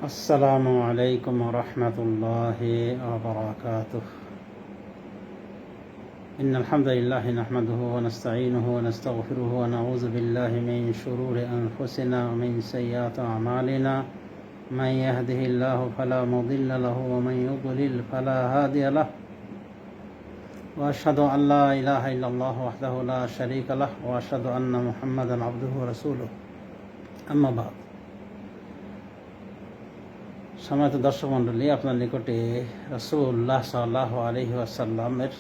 আসসালামু আলাইকুম রহমতুল্লাহি ওয়া ইন্নাল হামদুলিল্লাহি নাহমাদুহু ওয়া নাস্তাঈনুহু ওয়া নাস্তাগফিরুহু ওয়া নাউযু বিল্লাহি মিন শুরুরি আনফুসিনা ওয়া মিন সাইয়্যাতি আমালিনা মান ইয়াহদিহিল্লাহু ফালা মুদিল্লা লাহু ওয়া মান ইউদ্লিল ফালা হাদিয়া লাহু ওয়া আশহাদু আন লা ইলাহা ইল্লাল্লাহু ওয়াহদাহু লা শারীকা লাহু ওয়া আশহাদু আন্না মুহাম্মাদান আবদুহু ওয়া রাসূলুহু আম্মা বা'দ। সম্মানিত দর্শক মণ্ডলী, আপনার নিকটে রাসূলুল্লাহ সাল্লাল্লাহু আলাইহি ওয়াসাল্লামের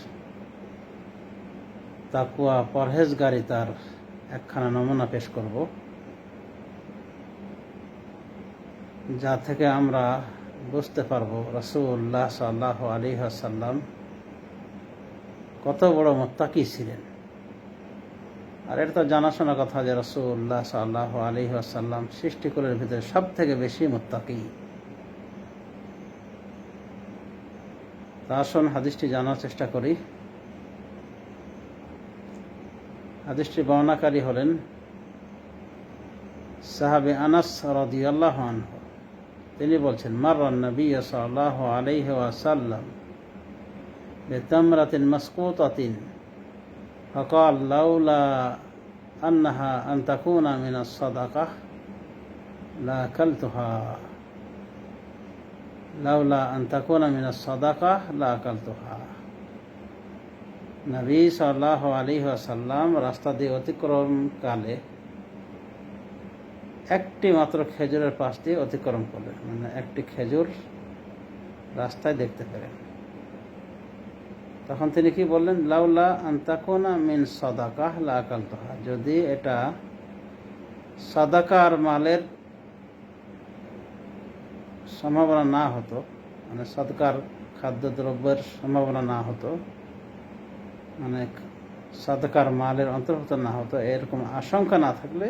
তাকওয়া পরহেজগারিতার একখানা নমুনা পেশ করব, যা থেকে আমরা বুঝতে পারব রাসূলুল্লাহ সাল্লাল্লাহু আলাইহি ওয়াসাল্লাম কত বড় মুত্তাকি ছিলেন। আর এটা তো জানাশোনা কথা যে রাসূলুল্লাহ সাল্লাল্লাহু আলাইহি ওয়াসাল্লাম সৃষ্টিকুলের ভিতরে সব থেকে বেশি মুত্তাকি। তা আসুন হাদিসটি জানার চেষ্টা করি। হাদিসটি বর্ণনাকারী হলেন সাহাবী আনাস রাদিয়াল্লাহু আনহু। তিনি বলছেন, মাররান নবী সাল্লাল্লাহু আলাইহি ওয়াসাল্লাম বিতামরাতিন মাসকুতাতিন ফাকাল লাউলা আন্নাহা আন তাকুনা মিনাস সাদাকাহ লা আকালতুহা লাউলা আন তাকুনা মিনাস সাদাকাহ লা আকালতুহা। নবী সাল্লাল্লাহু আলাইহি ওয়াসাল্লাম রাস্তা দিয়ে অতিক্রমকালে একটি মাত্র খেজুরের পাশ দিয়ে অতিক্রম করলেন, মানে একটি খেজুর রাস্তায় দেখতে পেলেন। তখন তিনি কি বললেন? লাউলা আন তাকুনা মিন সাদাকাহ লা আকালতুহা। যদি এটা সাদাকার মালের সম্ভাবনা না হতো, মানে সদকার খাদ্যদ্রব্যের সম্ভাবনা না হতো, মানে সদকার মালের অন্তর্ভুক্ত না হতো, এরকম আশঙ্কা না থাকলে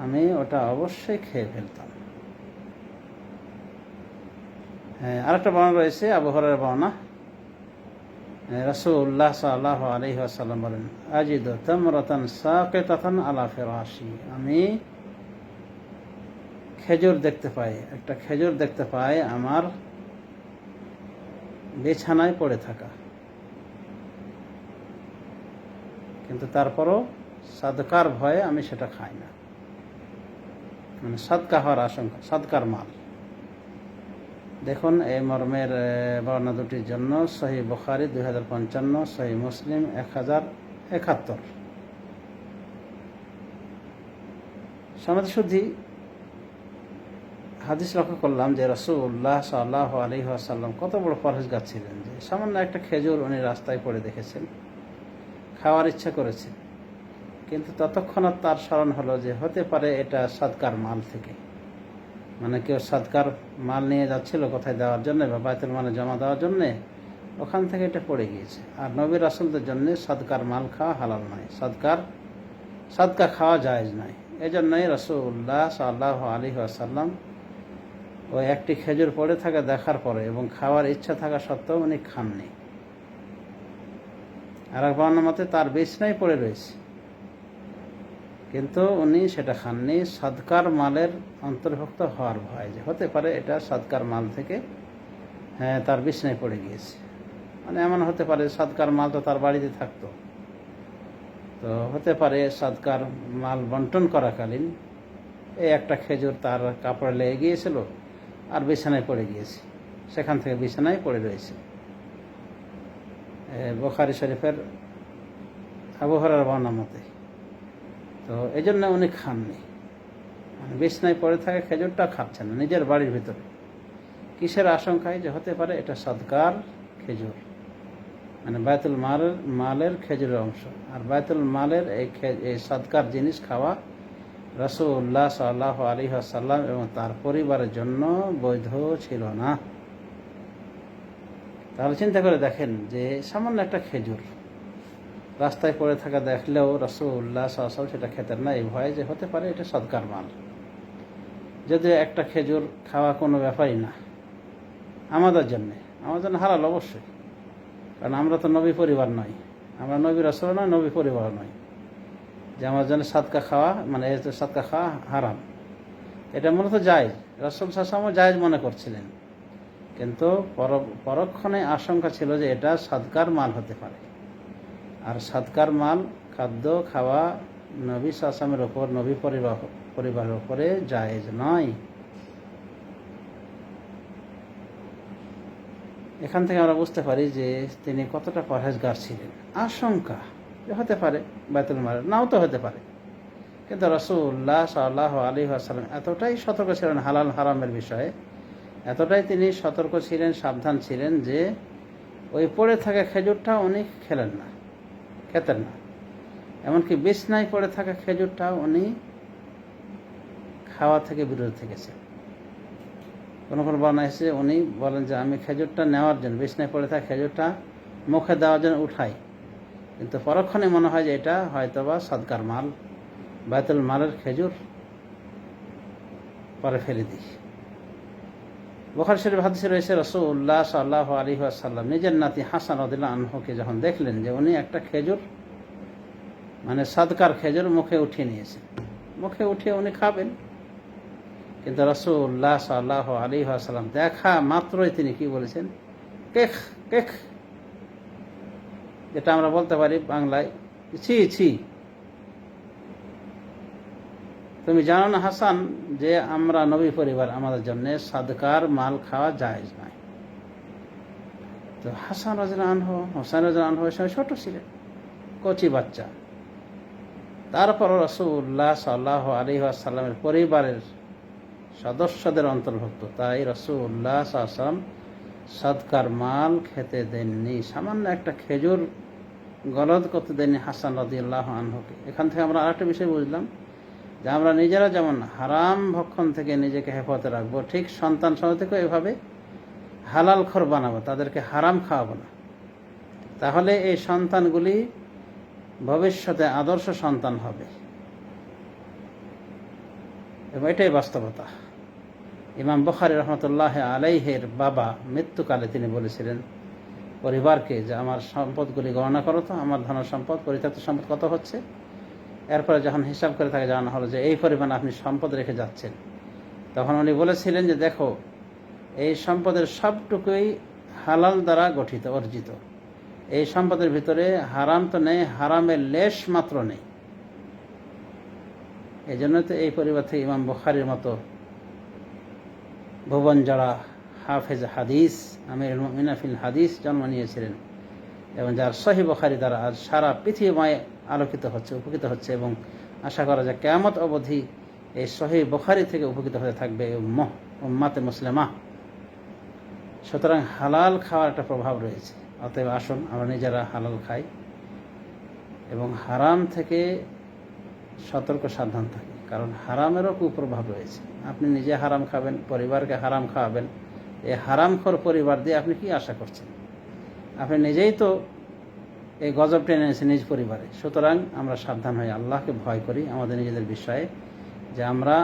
আমি ওটা অবশ্যই খেয়ে ফেলতাম। হ্যাঁ, আরেকটা বর্ণনা রয়েছে, আবু হুরায়রার বর্ণনা। রাসূলুল্লাহ সাল্লাল্লাহু আলাইহি ওয়াসাল্লাম বলেন, আজিদু তামরাতান সাকিতাতান আলা ফিরাশি। আমি খেজুর দেখতে পাই, একটা খেজুর দেখতে পাই আমার বিছানায় পড়ে থাকা, কিন্তু তারপরও সাদকার ভয়ে আমি সেটা খাই না, মানে সাদকা হওয়ার আশঙ্কা, সাদকার মাল। দেখুন এই মর্মের বর্ণনা দুটির জন্য সহিহ বুখারী 2055, সহিহ মুসলিম 1071। সমাজ শুদ্ধি হাদিস লক্ষ্য করলাম যে রাসূলুল্লাহ সাল্লাল্লাহু আলাইহি ওয়াসাল্লাম কত বড় পরহেজগার ছিলেন, যে সামান্য একটা খেজুর উনি রাস্তায় পড়ে দেখেছেন, খাওয়ার ইচ্ছা করেছে, কিন্তু ততক্ষণাৎ তার স্মরণ হলো যে হতে পারে এটা সাদকার মাল থেকে, মানে কেউ সাদকার মাল নিয়ে যাচ্ছিল কোথায় দেওয়ার জন্য বা বাইতুল মালে জমা দেওয়ার জন্যে, ওখান থেকে এটা পড়ে গিয়েছে। আর নবী রাসূলদের জন্য সাদকার মাল খাওয়া হালাল নয়, সাদকা খাওয়া জায়েজ নয়। এই জন্যই রাসূলুল্লাহ সাল্লাল্লাহু আলাইহি ওয়াসাল্লাম ওই একটি খেজুর পড়ে থাকা দেখার পরে এবং খাওয়ার ইচ্ছা থাকা সত্ত্বেও উনি খাননি। আর এক বর্ণনা মতে তার বিছানায় পড়ে রয়েছে, কিন্তু উনি সেটা খাননি, সাদকার মালের অন্তর্ভুক্ত হওয়ার ভয়, যে হতে পারে এটা সাদকার মাল থেকে তার বিছানায় পড়ে গিয়েছে। মানে এমন হতে পারে সাদকার মাল তো তার বাড়িতে থাকতো, তো হতে পারে সাদকার মাল বন্টন করাকালীন এই একটা খেজুর তার কাপড়ে লেগে গিয়েছিল আর বিছানায় পড়ে গিয়েছে, সেখান থেকে বিছানায় পড়ে রয়েছে। বুখারী শরীফের আবু হুরায়রার বর্ণনা মতে। তো এই জন্য উনি খাননি, মানে বিছানায় পড়ে থাকা খেজুরটা খাচ্ছেন না নিজের বাড়ির ভিতরে। কিসের আশঙ্কায়? যে হতে পারে এটা সদকার খেজুর, মানে বাইতুল মালের খেজুরের অংশ। আর বাইতুল মালের এই সদকার জিনিস খাওয়া রাসূলুল্লাহ সাল্লাল্লাহু আলাইহি ওয়াসাল্লাম এবং তার পরিবারের জন্য বৈধ ছিল না। তাহলে চিন্তা করে দেখেন যে সামান্য একটা খেজুর রাস্তায় পড়ে থাকা দেখলেও রাসূলুল্লাহ সাল্লাল্লাহু আলাইহি ওয়াসাল্লাম সেটা খেতেন না, এই ভয়ে যে হতে পারে এটা সদকার মাল। যদিও একটা খেজুর খাওয়া কোনো ব্যাপারই না আমাদের জন্য হালাল অবশ্যই, কারণ আমরা তো নবী পরিবার নই, আমরা নবী রাসূল নয়, নবী পরিবার নয়, যে আমার জন্য সাদকা খাওয়া, মানে সাদকা খাওয়া হারাম। এটা মূলত জায়েজ, রাসূল সাল্লাল্লাহু আলাইহি ওয়াসাল্লাম জায়েজ মনে করছিলেন, কিন্তু পরক্ষণে আশঙ্কা ছিল যে এটা সাদকার মাল হতে পারে, আর সাদকার মাল খাদ্য খাওয়া নবী সাল্লাল্লাহু আলাইহি ওয়াসাল্লামের ওপর, নবী পরিবারের ওপরে জায়েজ নয়। এখান থেকে আমরা বুঝতে পারি যে তিনি কতটা পরহেজগার ছিলেন। আশঙ্কা যে হতে পারে বাইতুল মাল, নাও তো হতে পারে, কিন্তু রাসূলুল্লাহ সাল্লাল্লাহু আলাইহি ওয়াসাল্লাম এতটাই সতর্ক ছিলেন হালাল হারামের বিষয়ে, এতটাই তিনি সতর্ক ছিলেন, সাবধান ছিলেন যে ওই পড়ে থাকা খেজুরটা উনি খেতেন না। এমনকি বিছনায় পড়ে থাকা খেজুরটা উনি খাওয়া থেকে বিরত থেকেছেন। কোনো বর্ণনা এসেছে উনি বলেন যে আমি খেজুরটা নেওয়ার জন্য, বিছনায় পড়ে থাকা খেজুরটা মুখে দেওয়ার জন্য উঠাই, কিন্তু পরক্ষণে মনে হয় যে এটা হয়তোবা সাদকার মাল, বাইতুল মালের খেজুর, পরে ফেলে দিই। বুখারী শরীফ হাদিসে রয়েছে রাসূলুল্লাহ সাল্লাল্লাহু আলাইহি ওয়াসাল্লাম নিজের নাতি হাসান রাদিয়াল্লাহু আনহুকে যখন দেখলেন যে উনি একটা খেজুর, মানে সাদকার খেজুর মুখে উঠিয়ে নিয়েছেন, মুখে উঠিয়ে উনি খাবেন, কিন্তু রাসূলুল্লাহ সাল্লাল্লাহু আলাইহি ওয়াসাল্লাম দেখা মাত্রই তিনি কি বলেছেন? কেখ কেখ, যেটা আমরা বলতে পারি বাংলায় ছি ছি। তুমি জানো না হাসান যে আমরা নবী পরিবার, আমাদের জন্য সাদকার মাল খাওয়া জায়েজ নয়। তো হাসান রাদিয়াল্লাহু আনহু, হোসেন রাদিয়াল্লাহু আনহু সময় ছোট ছিলেন, কচি বাচ্চা। তারপর রাসূলুল্লাহ সাল্লাল্লাহু আলাইহি ওয়াসাল্লামের পরিবারের সদস্যদের অন্তর্ভুক্ত, তাই রাসূলুল্লাহ সাল্লাল্লাহু আলাইহি ওয়াসাল্লাম সাদকার মাল খেতে দেননি, সামান্য একটা খেজুর গলদ করতে দেননি হাসান রাদিয়াল্লাহু আনহুকে। এখান থেকে আমরা আরেকটা বিষয় বুঝলাম যে আমরা নিজেরা যেমন হারাম ভক্ষণ থেকে নিজেকে হেফাজতে রাখবো, ঠিক সন্তান সন্ততিকেও এভাবে হালাল খোর বানাবো, তাদেরকে হারাম খাওয়াবো না। তাহলে এই সন্তানগুলি ভবিষ্যতে আদর্শ সন্তান হবে, এবং এটাই বাস্তবতা। ইমাম বুখারী রাহমাতুল্লাহ আলাইহির বাবা মৃত্যুকালে তিনি বলেছিলেন পরিবারকে যে আমার সম্পদগুলি গণনা করো তো, আমার ধন সম্পদ, পরিত্যক্ত সম্পদ কত হচ্ছে। এরপরে যখন হিসাব করে তাকে জানানো হলো যে এই পরিমাণ আপনি সম্পদ রেখে যাচ্ছেন, তখন উনি বলেছিলেন যে দেখো, এই সম্পদের সবটুকুই হালাল দ্বারা গঠিত, অর্জিত। এই সম্পদের ভিতরে হারাম তো নেই, হারামের লেশ মাত্র নেই। এই জন্য তো এই পরিবার থেকে ইমাম বুখারীর মতো ভুবন জড়া হাফেজ হাদিস, আমিরুল মুমিনিন ফিল হাদিস জন্ম নিয়েছিলেন, এবং যার সহিহ বুখারী দ্বারা আজ সারা পৃথিবীময় আলোকিত হচ্ছে, উপকৃত হচ্ছে, এবং আশা করা যায় কিয়ামত অবধি এই সহিহ বুখারী থেকে উপকৃত হতে থাকবে উম্মাতে মুসলিমা। সুতরাং হালাল খাওয়ার একটা প্রভাব রয়েছে। অতএব আসুন আমরা নিজেরা হালাল খাই এবং হারাম থেকে সতর্ক সাবধান থাকি, কারণ হারামেরও কুপ্রভাব রয়েছে। আপনি নিজে হারাম খাবেন, পরিবারকে হারাম খাওয়াবেন, এই হারামখোর পরিবার দিয়ে আপনি কি আশা করছেন? আপনি নিজেই তো এই গজব টেনে এনেছেন নিজ পরিবারে। সুতরাং আমরা সাবধান হই, আল্লাহকে ভয় করি আমাদের নিজেদের বিষয়ে, যে আমরা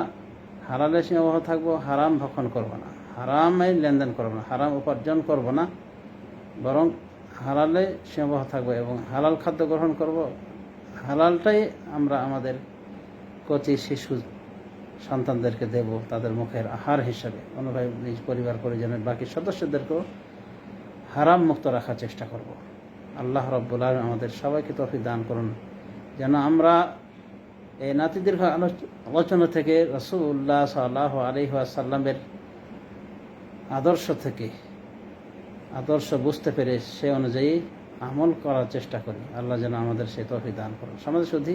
হালালে সীমাবদ্ধ থাকবো, হারাম ভক্ষণ করব না, হারামে লেনদেন করব না, হারাম উপার্জন করব না, বরং হালালে সীমাবদ্ধ থাকবো এবং হালাল খাদ্য গ্রহণ করব। হালালটাই আমরা আমাদের কচি শিশু সন্তানদেরকে দেব, তাদের মুখের আহার হিসাবে। অনুভাবে নিজ পরিবার পরিজনের বাকি সদস্যদেরকেও হারাম মুক্ত রাখার চেষ্টা করব। আল্লাহ রাব্বুল আলামিন আমাদের সবাইকে তৌফিক দান করুন, যেন আমরা এই নাতিদীর্ঘ আলোচনা থেকে রাসূলুল্লাহ সাল্লাল্লাহু আলাইহি ওয়াসাল্লামের আদর্শ থেকে আদর্শ বুঝতে পেরে সে অনুযায়ী আমল করার চেষ্টা করি। আল্লাহ যেন আমাদের সে তৌফিক দান করুন। সমাজে শুধু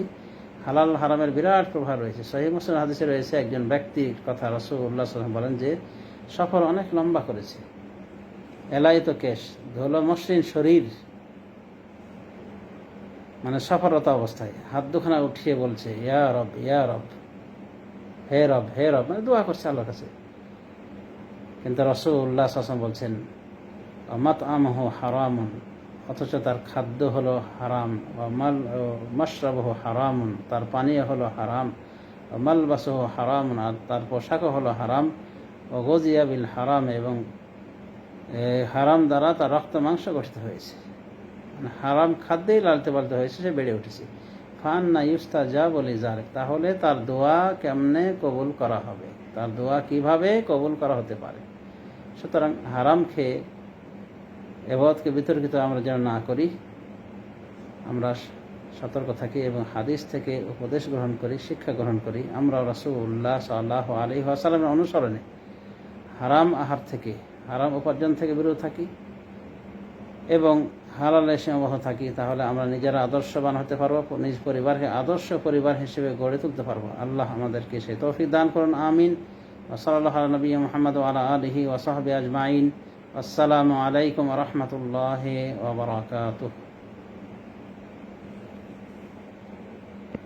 হালাল হারামের বিরাট প্রভাব রয়েছে। সহিহ মুসলিম হাদিসে রয়েছে, একজন ব্যক্তির কথা রাসূলুল্লাহ সাল্লাল্লাহু আলাইহি ওয়াসাল্লাম বলেন যে সফর অনেক লম্বা করেছে, এলাইত কেশ, ধুলো মসৃণ শরীর, মানে সফররত অবস্থায় হাত দুখানা উঠিয়ে বলছে ইয়া রব ইয়া রব, হে রব হে রব, মানে দোয়া করছে আল্লাহর কাছে। কিন্তু রাসূলুল্লাহ সাল্লাল্লাহু আলাইহি ওয়াসাল্লাম বলছেন মাতআমুহু হারামুন, অথচ তার খাদ্য হলো হারাম, মাশরাবুহু হারামুন, তার পানীয় হলো হারাম, মালবাসুহু হারামুন, আর তার পোশাকও হলো হারাম, ও গজিয়া বিল হারাম, এবং হারাম দ্বারা তার রক্ত মাংস গঠিত হয়েছে, মানে হারাম খাদ্যেই লালতে পালতে হয়েছে, সে বেড়ে উঠেছে। ফান্না ইউস্তাজাবু লিযালিক, তাহলে তার দোয়া কেমনে কবুল করা হবে, তার দোয়া কিভাবে কবুল করা হতে পারে। সুতরাং হারাম খেয়ে ইবাদতকে বিতর্কিত আমরা যেন না করি, আমরা সতর্ক থাকি এবং হাদিস থেকে উপদেশ গ্রহণ করি, শিক্ষা গ্রহণ করি। আমরা রাসূলুল্লাহ সাল্লাল্লাহু আলাইহি ওয়াসাল্লামের অনুসরণে হারাম আহার থেকে, হারাম উপার্জন থেকে বিরত থাকি এবং হালালে সীমাবদ্ধ থাকি, তাহলে আমরা নিজেরা আদর্শবান হতে পারবো, নিজ পরিবারকে আদর্শ পরিবার হিসেবে গড়ে তুলতে পারবো। আল্লাহ আমাদেরকে সেই তৌফিক দান করুন, আমিন। ওয়া সাল্লাল্লাহু আলা নবিয়্যিনা মুহাম্মদ ওয়া আলা আলিহি ওয়া সাহবিহি আজমাইন। আসসালামু আলাইকুম ওয়া রাহমাতুল্লাহি ওয়া বারাকাতুহু।